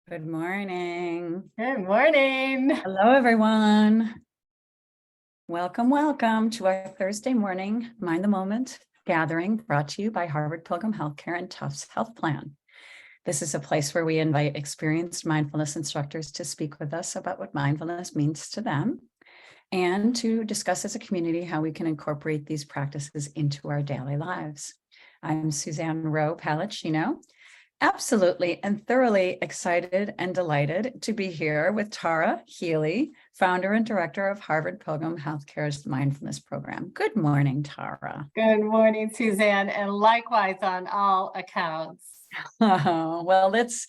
Good morning. Good morning. Hello, everyone. Welcome to our Thursday morning Mind the Moment gathering brought to you by Harvard Pilgrim Healthcare and Tufts Health Plan. This is a place where we invite experienced mindfulness instructors to speak with us about what mindfulness means to them and to discuss as a community how we can incorporate these practices into our daily lives. I'm Suzanne Rowe, Palacino. Absolutely and thoroughly excited and delighted to be here with Tara Healey, founder and director of Harvard Pilgrim Healthcare's Mindfulness Program. Good morning, Tara. Good morning, Suzanne, and likewise on all accounts. Oh, well, it's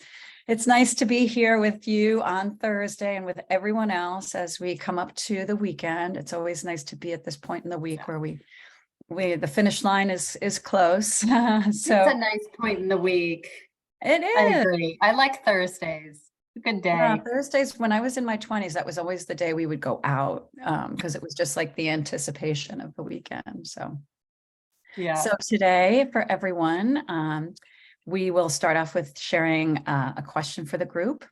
nice to be here with you on Thursday and with everyone else as we come up to the weekend. It's always nice to be at this point in the week where the finish line is close. So it's a nice point in the week. It is. I agree. I like Thursdays. A good day. Yeah, Thursdays, when I was in my 20s, that was always the day we would go out because it was just like the anticipation of the weekend. So today for everyone, we will start off with sharing a question for the group.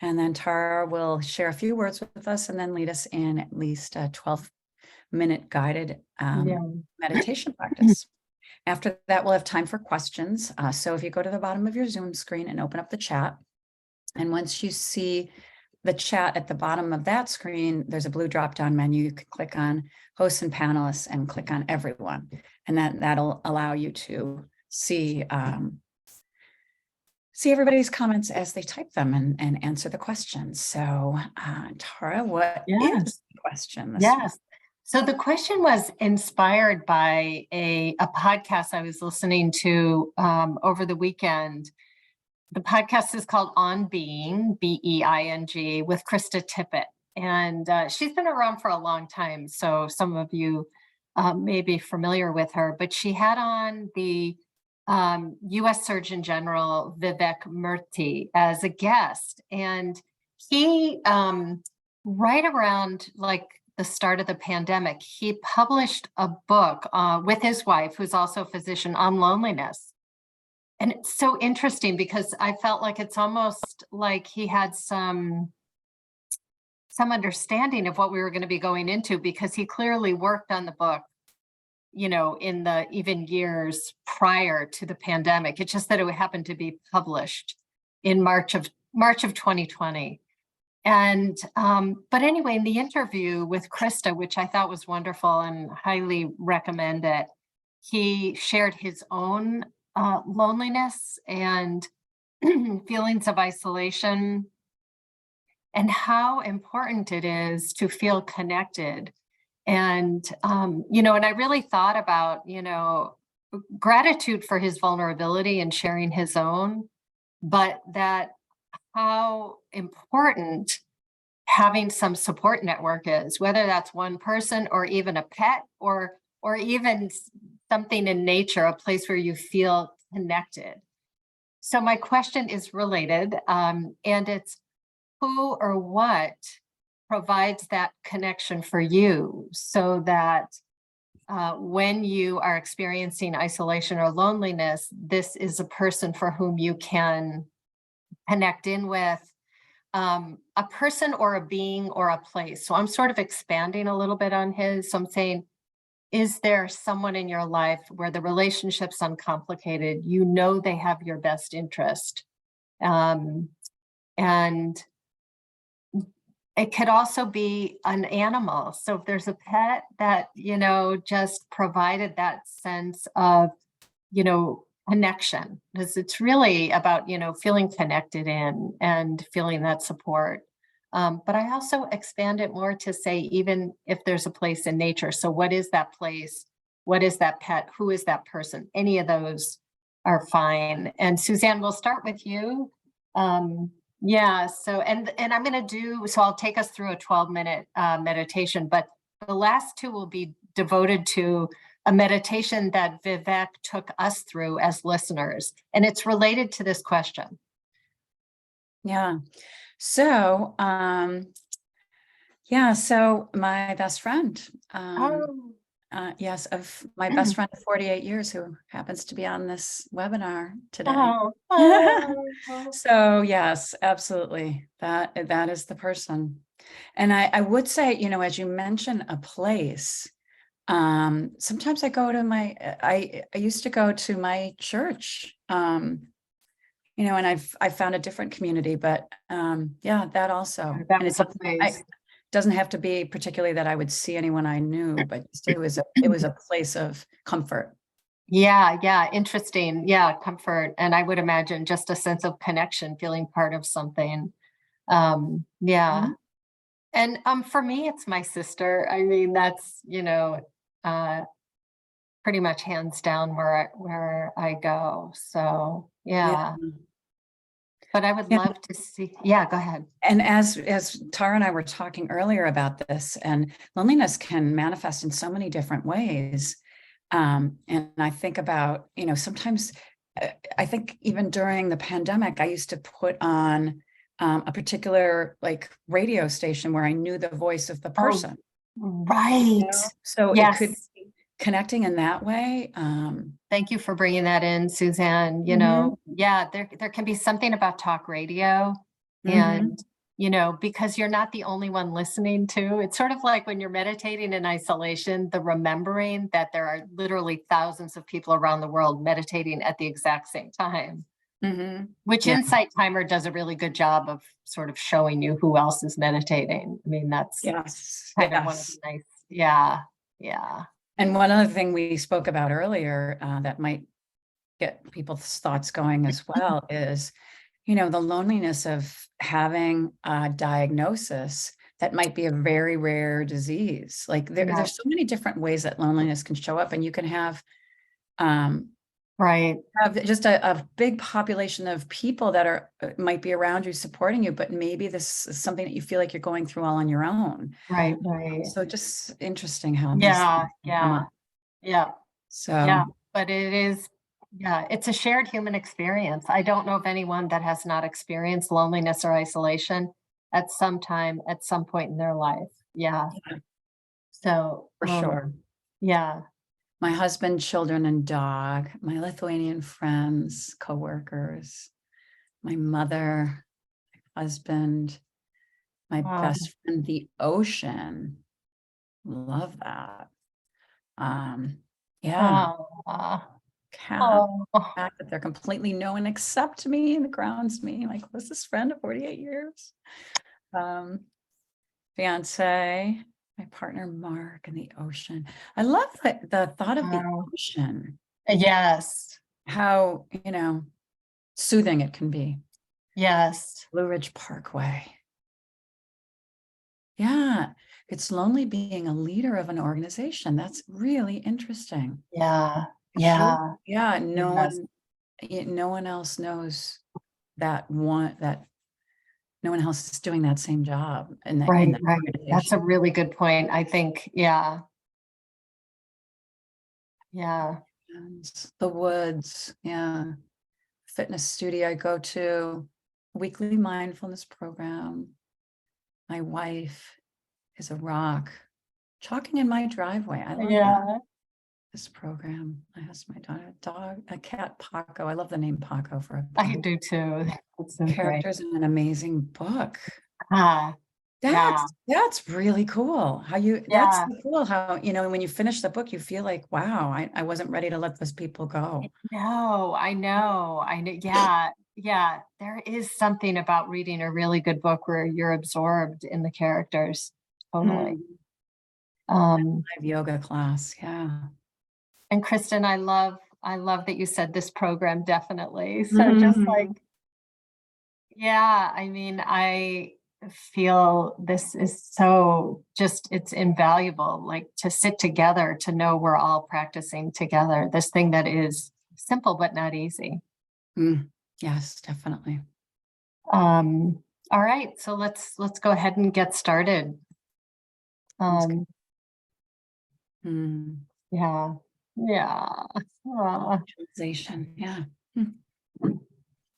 And then Tara will share a few words with us and then lead us in at least a 12-minute guided meditation practice. After that, we'll have time for questions. So if you go to the bottom of your Zoom screen and open up the chat, and once you see the chat at the bottom of that screen, there's a blue drop-down menu. You can click on hosts and panelists and click on everyone. And that'll allow you to see everybody's comments as they type them and answer the questions. So Tara, what is the question this week? So the question was inspired by a podcast I was listening to over the weekend. The podcast is called On Being, Being, with Krista Tippett. And she's been around for a long time, so some of you may be familiar with her. But she had on the U.S. Surgeon General Vivek Murthy as a guest. And he, right around the start of the pandemic, he published a book with his wife, who's also a physician, on loneliness. And it's so interesting because I felt like it's almost like he had some understanding of what we were going to be going into, because he clearly worked on the book, in the even years prior to the pandemic. It's just that it happened to be published in March of 2020. And, but anyway, in the interview with Krista, which I thought was wonderful and highly recommend it, he shared his own loneliness and feelings of isolation and how important it is to feel connected. And, and I really thought about, gratitude for his vulnerability and sharing his own, but that how important having some support network is, whether that's one person or even a pet or even something in nature, a place where you feel connected. So my question is related, and it's who or what provides that connection for you, so that when you are experiencing isolation or loneliness, this is a person for whom you can connect in with, a person or a being or a place. So I'm sort of expanding a little bit on his. So I'm saying, is there someone in your life where the relationship's uncomplicated? They have your best interest. And it could also be an animal. So if there's a pet that, just provided that sense of, connection, because it's really about, feeling connected in and feeling that support. But I also expand it more to say, even if there's a place in nature. So what is that place? What is that pet? Who is that person? Any of those are fine. And Suzanne, we'll start with you. So, and I'm going to so I'll take us through a 12-minute meditation, but the last two will be devoted to a meditation that Vivek took us through as listeners. And it's related to this question. Yeah. So, so my best friend, Yes, of my best friend of 48 years who happens to be on this webinar today. Oh, oh. So yes, absolutely. That is the person. And I would say, as you mentioned a place, sometimes I go to I used to go to my church, and I've found a different community, but yeah, that also. That And was a place. doesn't have to be particularly that I would see anyone I knew, but it was a place of comfort. Yeah, yeah, interesting. Yeah, comfort. And I would imagine just a sense of connection, feeling part of something. Yeah. Mhm. And for me, it's my sister. I mean, that's, uh, pretty much hands down where I go. So Yeah. yeah. But I would Yeah. love to see. Yeah, go ahead. And as Tara and I were talking earlier about this, and loneliness can manifest in so many different ways. And I think about, sometimes I think even during the pandemic, I used to put on a particular radio station where I knew the voice of the Oh, person. right. So it could Yes. be connecting in that way. Thank you for bringing that in, Suzanne. Mhm, Yeah, there can be something about talk radio mhm, and, because you're not the only one listening to, it's sort of like when you're meditating in isolation, the remembering that there are literally thousands of people around the world meditating at the exact same time, mhm. which Yeah, Insight Timer does a really good job of sort of showing you who else is meditating. I mean, that's yes, kind of one of the yes. nice, yeah, yeah. And one other thing we spoke about earlier that might get people's thoughts going as well is, the loneliness of having a diagnosis that might be a very rare disease. Like Yeah, there's so many different ways that loneliness can show up, and you can um, right, have just a big population of people that might be around you supporting you, but maybe this is something that you feel like you're going through all on your own. right, right. So just interesting how these Yeah, things can come yeah, up. yeah, So yeah. But it is, yeah, it's a shared human experience. I don't know of anyone that has not experienced loneliness or isolation at some time, at some point in their life. Yeah. yeah, So, for sure. yeah. My husband, children, and dog, my Lithuanian friends, coworkers, my mother, husband, my Wow. best friend, the ocean. Love that. Um, yeah, Oh, cat. oh, Fact that they're completely known except me and grounds me. Like, was this friend of 48 years? Um, Fiance, my partner Mark, and the ocean. I love the thought of the wow. ocean, Yes, how, soothing it can be. yes. Blue Ridge Parkway. Yeah, it's lonely being a leader of an organization. That's really interesting. Yeah, Sure. yeah, Yeah, yes. no one else knows that no one else is doing that same job in Right, that right. That's organization. a really good point. I think, yeah, yeah. And the woods, yeah. Fitness studio I go to, weekly mindfulness program. My wife is a rock. Chalking in my driveway. I love that. Yeah, This program. I have my dog, a cat, Paco. I love the name Paco for a I pup. do too. That's so great. Characters in an amazing book. Ah, yeah, That's really cool. That's yeah. so cool how, when you finish the book, you feel like, wow, I wasn't ready to let those people go. No, I know. I know. Yeah, yeah. There is something about reading a really good book where you're absorbed in the characters. Totally. Mm, Um, live yoga class. Yeah. and Kristen, I love that you said this program definitely. So just like, Mhm. yeah, I mean, I feel this is so just it's invaluable, like to sit together, to know we're all practicing together, this thing that is simple but not easy. Mm, yes, definitely. Um, all right, so let's go ahead and get started. Sounds good. Um, Mm, yeah, yeah. visualization. Yeah. Mm,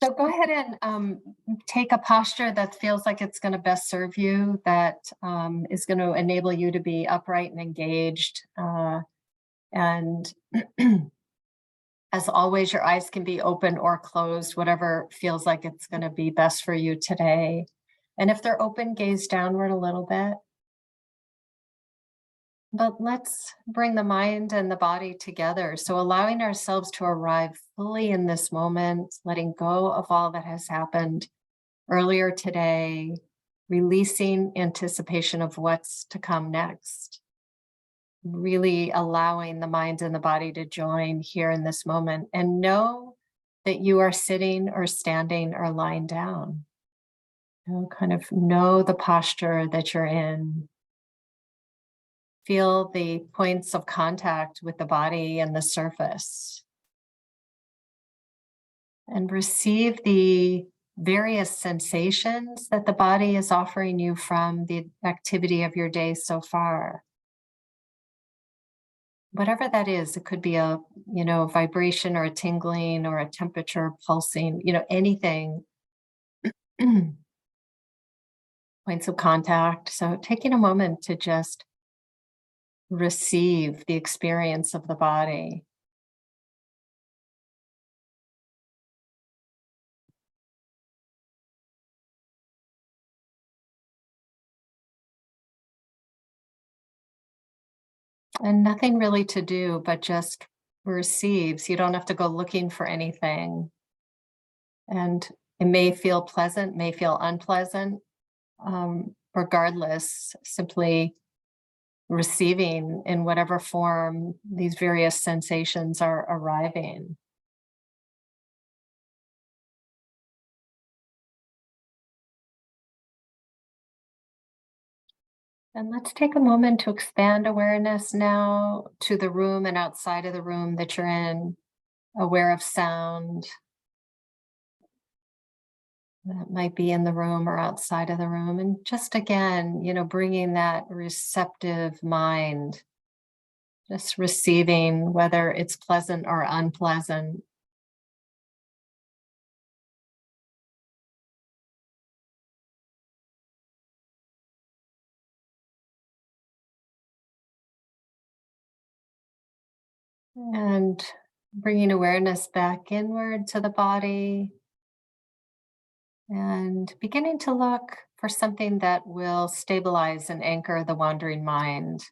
So go ahead and take a posture that feels like it's going to best serve you, that is going to enable you to be upright and engaged. And as always, your eyes can be open or closed, whatever feels like it's going to be best for you today. And if they're open, gaze downward a little bit. But let's bring the mind and the body together. So allowing ourselves to arrive fully in this moment, letting go of all that has happened earlier today, releasing anticipation of what's to come next. Really allowing the mind and the body to join here in this moment, and know that you are sitting or standing or lying down. Kind of know the posture that you're in. Feel the points of contact with the body and the surface. And receive the various sensations that the body is offering you from the activity of your day so far. Whatever that is, it could be a, vibration or a tingling or a temperature pulsing, anything. Points of contact. So taking a moment to just receive the experience of the body. And nothing really to do, but just receive. So you don't have to go looking for anything. And it may feel pleasant, may feel unpleasant. Regardless, simply receiving in whatever form these various sensations are arriving. And let's take a moment to expand awareness now to the room and outside of the room that you're in, aware of sound that might be in the room or outside of the room. And just again, bringing that receptive mind, just receiving whether it's pleasant or unpleasant. And bringing awareness back inward to the body and beginning to look for something that will stabilize and anchor the wandering mind.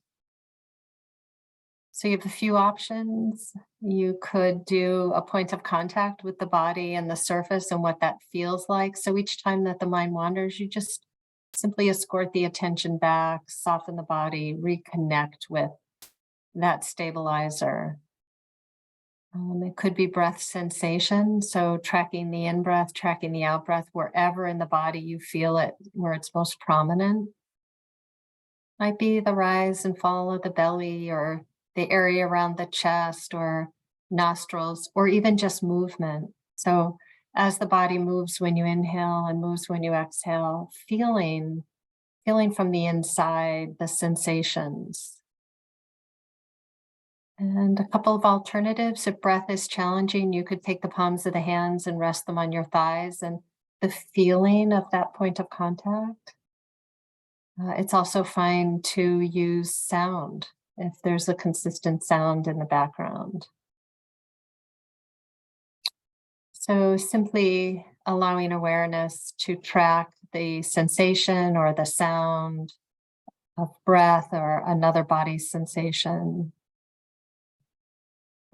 So you have a few options. You could do a point of contact with the body and the surface and what that feels like. So each time that the mind wanders, you just simply escort the attention back, soften the body, reconnect with that stabilizer. It could be breath sensation. So tracking the in breath, tracking the out breath, wherever in the body you feel it, where it's most prominent. Might be the rise and fall of the belly or the area around the chest or nostrils, or even just movement. So as the body moves when you inhale and moves when you exhale, feeling from the inside the sensations. And a couple of alternatives. If breath is challenging, you could take the palms of the hands and rest them on your thighs and the feeling of that point of contact. It's also fine to use sound if there's a consistent sound in the background. So simply allowing awareness to track the sensation or the sound of breath or another body sensation.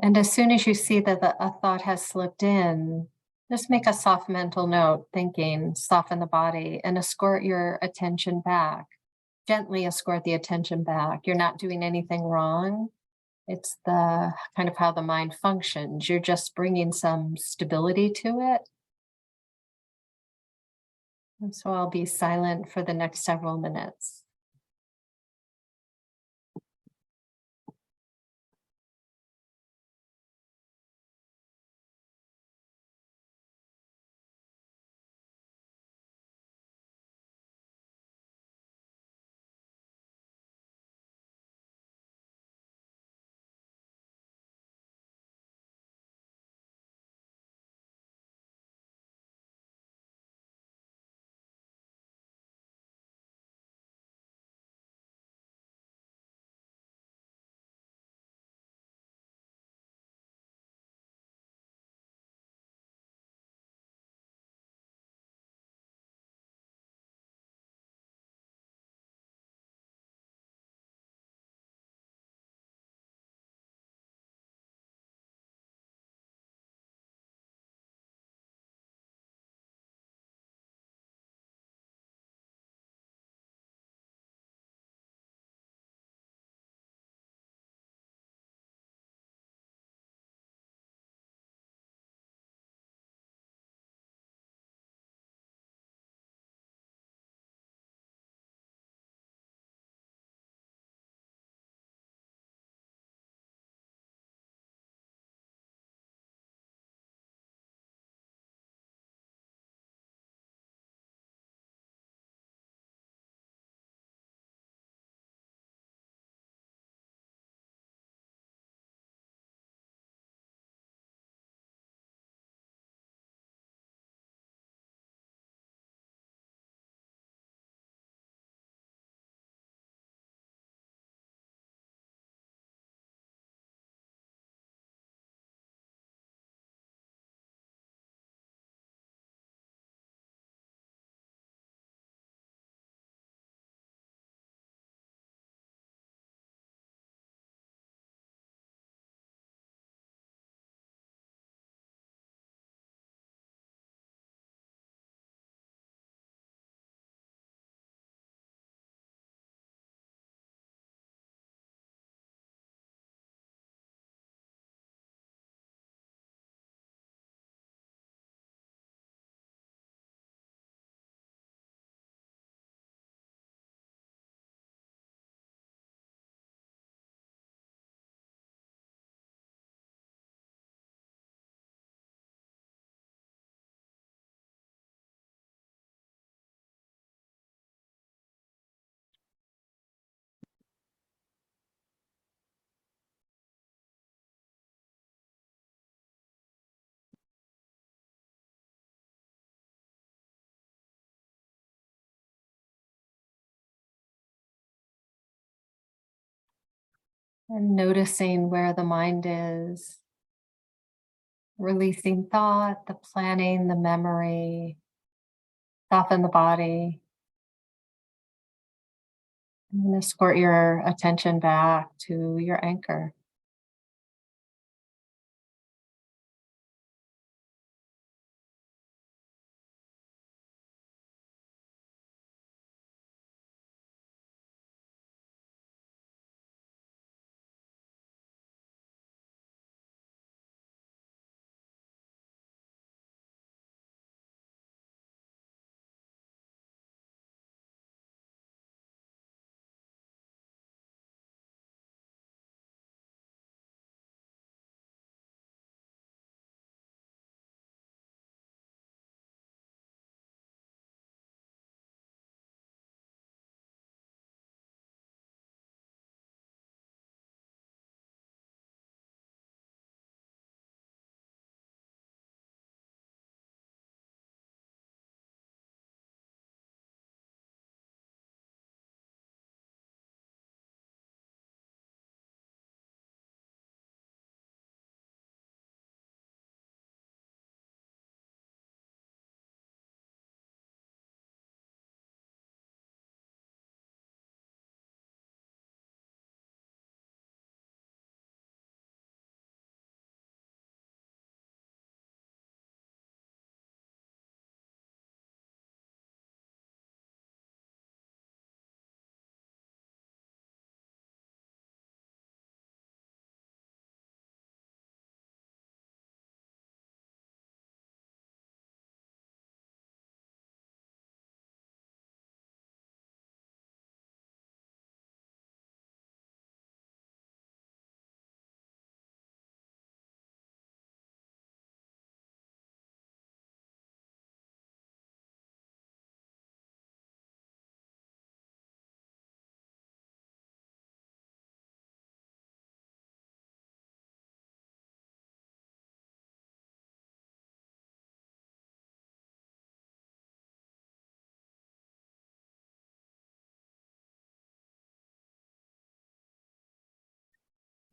And as soon as you see that a thought has slipped in, just make a soft mental note, thinking, soften the body, and escort your attention back. Gently escort the attention back. You're not doing anything wrong. It's the kind of how the mind functions. You're just bringing some stability to it. And so I'll be silent for the next several minutes. And noticing where the mind is, releasing thought, the planning, the memory, soften the body, and escort your attention back to your anchor.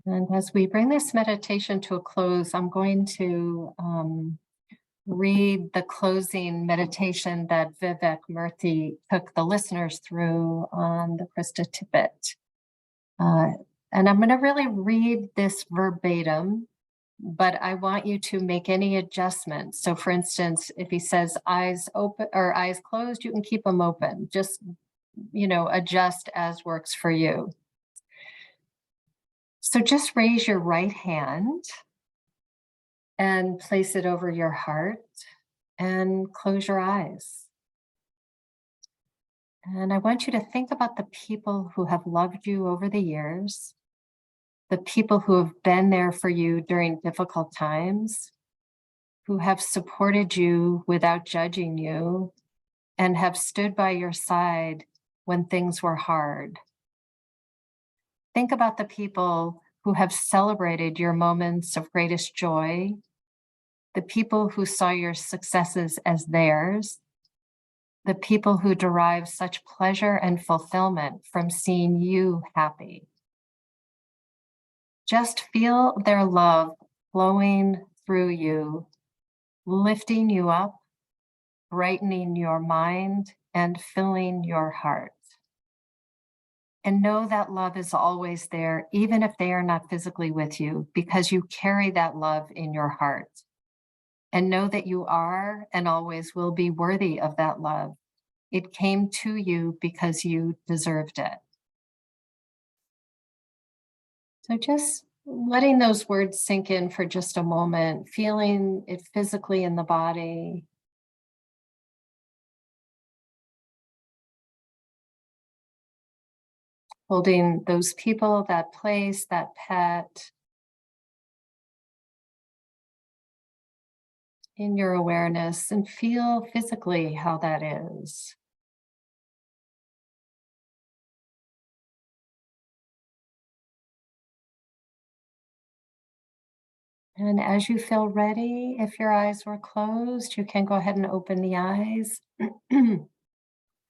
And as we bring this meditation to a close, I'm going to read the closing meditation that Vivek Murthy took the listeners through on the Krista Tippett. And I'm going to really read this verbatim, but I want you to make any adjustments. So for instance, if he says eyes open or eyes closed, you can keep them open. Just, adjust as works for you. So just raise your right hand and place it over your heart and close your eyes. And I want you to think about the people who have loved you over the years, the people who have been there for you during difficult times, who have supported you without judging you, and have stood by your side when things were hard. Think about the people who have celebrated your moments of greatest joy, the people who saw your successes as theirs, the people who derive such pleasure and fulfillment from seeing you happy. Just feel their love flowing through you, lifting you up, brightening your mind, and filling your heart. And know that love is always there, even if they are not physically with you, because you carry that love in your heart. And know that you are and always will be worthy of that love. It came to you because you deserved it. So just letting those words sink in for just a moment, feeling it physically in the body. Holding those people, that place, that pet in your awareness, and feel physically how that is. And as you feel ready, if your eyes were closed, you can go ahead and open the eyes. And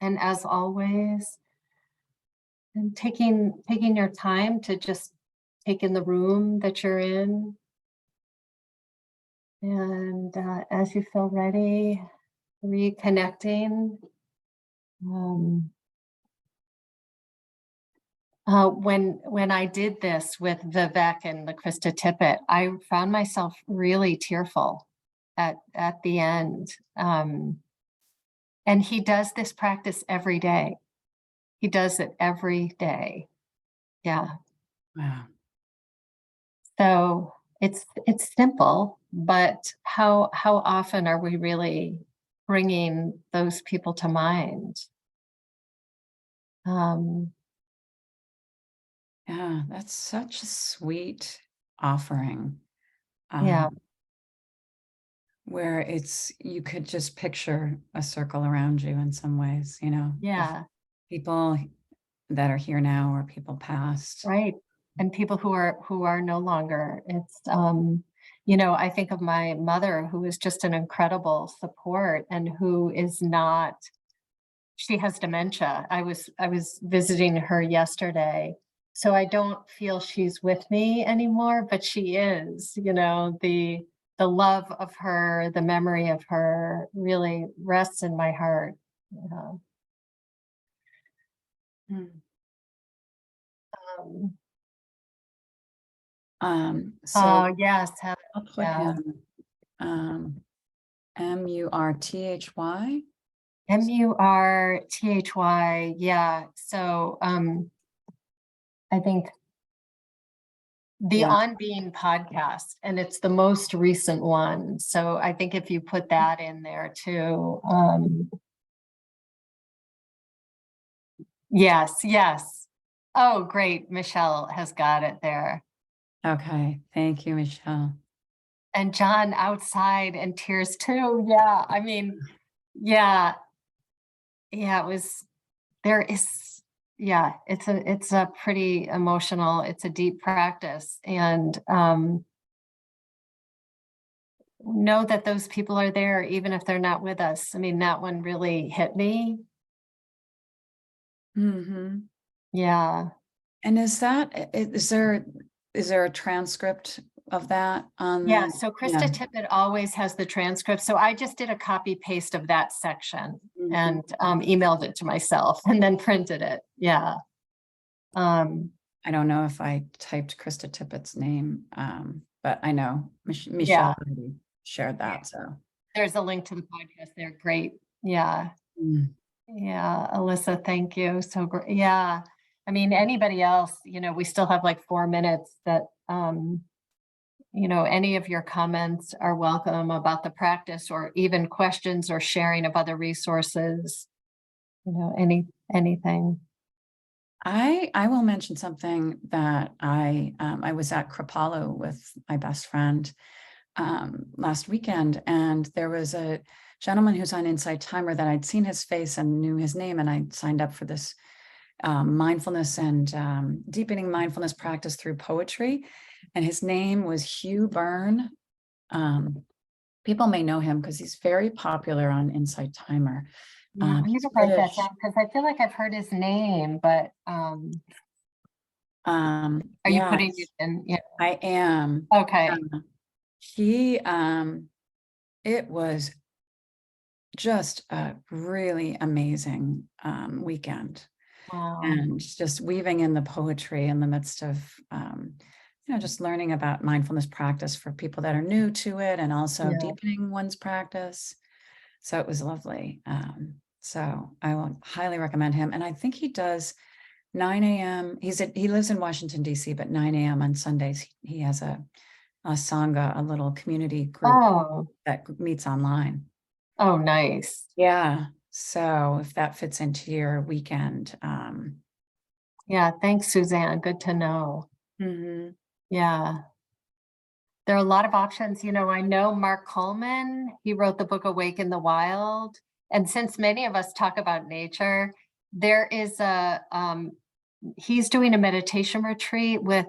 as always, and taking your time to just take in the room that you're in. And as you feel ready, reconnecting. When I did this with Vivek and the Krista Tippett, I found myself really tearful at the end. And he does this practice every day. He does it every day. Yeah. Wow. So it's simple, but how often are we really bringing those people to mind? Yeah, that's such a sweet offering. Yeah. Where you could just picture a circle around you in some ways, of Yeah. people that are here now or people past. Right. And people who are no longer. It's I think of my mother, who is just an incredible support and who is not, she has dementia. I was visiting her yesterday. So I don't feel she's with me anymore, but she is, the love of her, the memory of her really rests in my heart. Hmm. So Oh yes, I'll put yeah. him Murthy. Murthy, yeah. So I think the Yeah. On Being podcast, and it's the most recent one. So I think if you put that in there too. Yes. Oh, great. Michelle has got it there. Okay. Thank you, Michelle. And John outside in tears too. Yeah. I mean, yeah. It was, there is, yeah, it's a pretty emotional, it's a deep practice. And know that those people are there, even if they're not with us. I mean, that one really hit me. Mm-hmm. Yeah. And is there a transcript of that on Yeah. the? So Krista Yeah. Tippett always has the transcript. So I just did a copy paste of that section Mhm. and emailed it to myself and then printed it. Yeah. I don't know if I typed Krista Tippett's name, but I know Yeah. Michelle already shared that. So There's a link to the podcast there. Great. Yeah. Mm. Yeah. Alyssa, thank you. So great. Yeah. I mean, anybody else, we still have like 4 minutes that, any of your comments are welcome about the practice or even questions or sharing of other resources, anything. I will mention something that I was at Kripalu with my best friend last weekend, and there was a gentleman who's on Insight Timer that I'd seen his face and knew his name, and I signed up for this mindfulness and deepening mindfulness practice through poetry, and his name was Hugh Byrne. People may know him because he's very popular on Insight Timer. Yeah, I'm He's gonna write that British. down because I feel like I've heard his name, but are you Yeah, putting it in? Yeah. I am. Okay. He it was just a really amazing weekend, Wow. and just weaving in the poetry in the midst of just learning about mindfulness practice for people that are new to it, and also Yeah. deepening one's practice. So it was lovely. So I will highly recommend him, and I think he does 9 a.m. He lives in Washington D.C., but 9 a.m. on Sundays he has a sangha, a little community group Oh. that meets online. Oh, nice. Yeah. So if that fits into your weekend. Yeah. Thanks, Suzanne. Good to know. Mhm. Yeah. There are a lot of options. I know Mark Coleman, he wrote the book Awake in the Wild. And since many of us talk about nature, there is he's doing a meditation retreat with,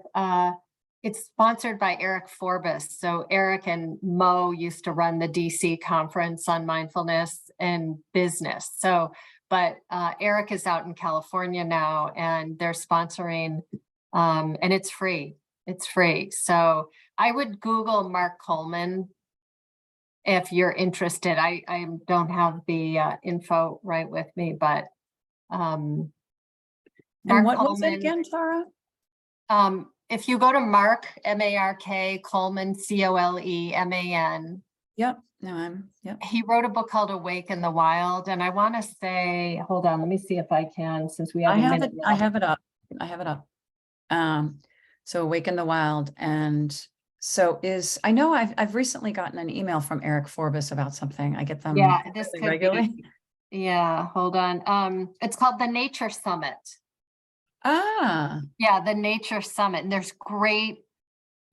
it's sponsored by Eric Forbes. So Eric and Mo used to run the DC conference on mindfulness and business. So, but Eric is out in California now and they're sponsoring, and it's free. It's free. So I would Google Mark Coleman if you're interested. I don't have the info right with me, but And Mark what was it Coleman. again, Tara? If you go to Mark, M-A-R-K, Coleman, C-O-L-E-M-A-N. Yep. No, yep. He wrote a book called Awake in the Wild. And I want to say, hold on, let me see if I can, since we have I a have minute it. I left. have it up. I have it up. So Awake in the Wild. And so I know I've recently gotten an email from Eric Forbes about something. I get them Yeah, this fairly could regularly. be. Yeah, hold on. It's called the Nature Summit. Ah, Yeah, the Nature Summit. And there's great,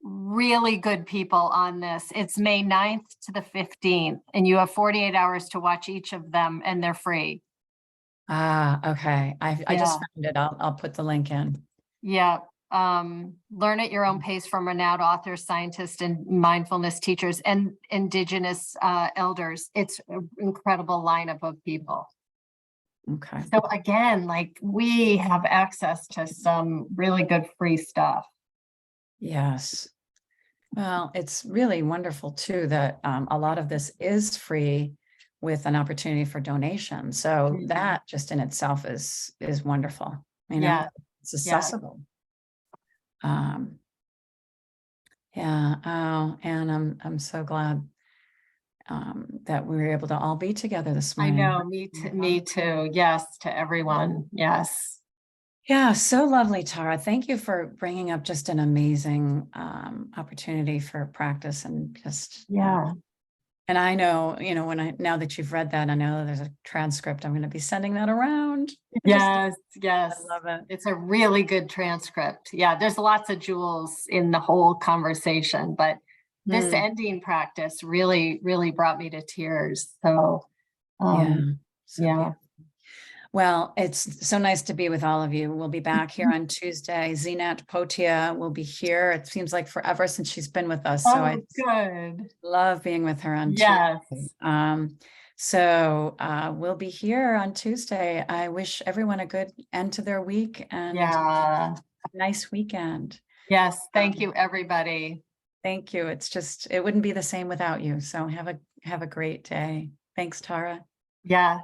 really good people on this. It's May 9th to the 15th, and you have 48 hours to watch each of them, and they're free. okay. I just Yeah. found it. I'll put the link in. Yeah. Learn at your own pace from renowned authors, scientists, and mindfulness teachers and indigenous elders. It's an incredible lineup of people. Okay. So again, like, we have access to some really good free stuff. Yes. Well, it's really wonderful too that a lot of this is free with an opportunity for donation. So Mhm. that just in itself is wonderful. You know, Yeah. it's accessible. Yeah. Oh, and I'm so glad that we were able to all be together this I morning. know, me too. Yes, to everyone. Yes. Yeah, so lovely, Tara. Thank you for bringing up just an amazing opportunity for practice and just Yeah. and I know, now that you've read that, I know there's a transcript. I'm going to be sending that around. Yes, I yes. love it. It's a really good transcript. Yeah, there's lots of jewels in the whole conversation, but this ending practice really, really brought me to tears. So, Yeah. So yeah. beautiful. Well, it's so nice to be with all of you. We'll be back here on Tuesday. Zinat Potia will be here. It seems like forever since she's been with us. So I Good. love being with her on Yes. Tuesday. So we'll be here on Tuesday. I wish everyone a good end to their week and Yeah. a nice weekend. Yes. Thank you, everybody. Thank you. It wouldn't be the same without you. So have a great day. Thanks, Tara. Yeah.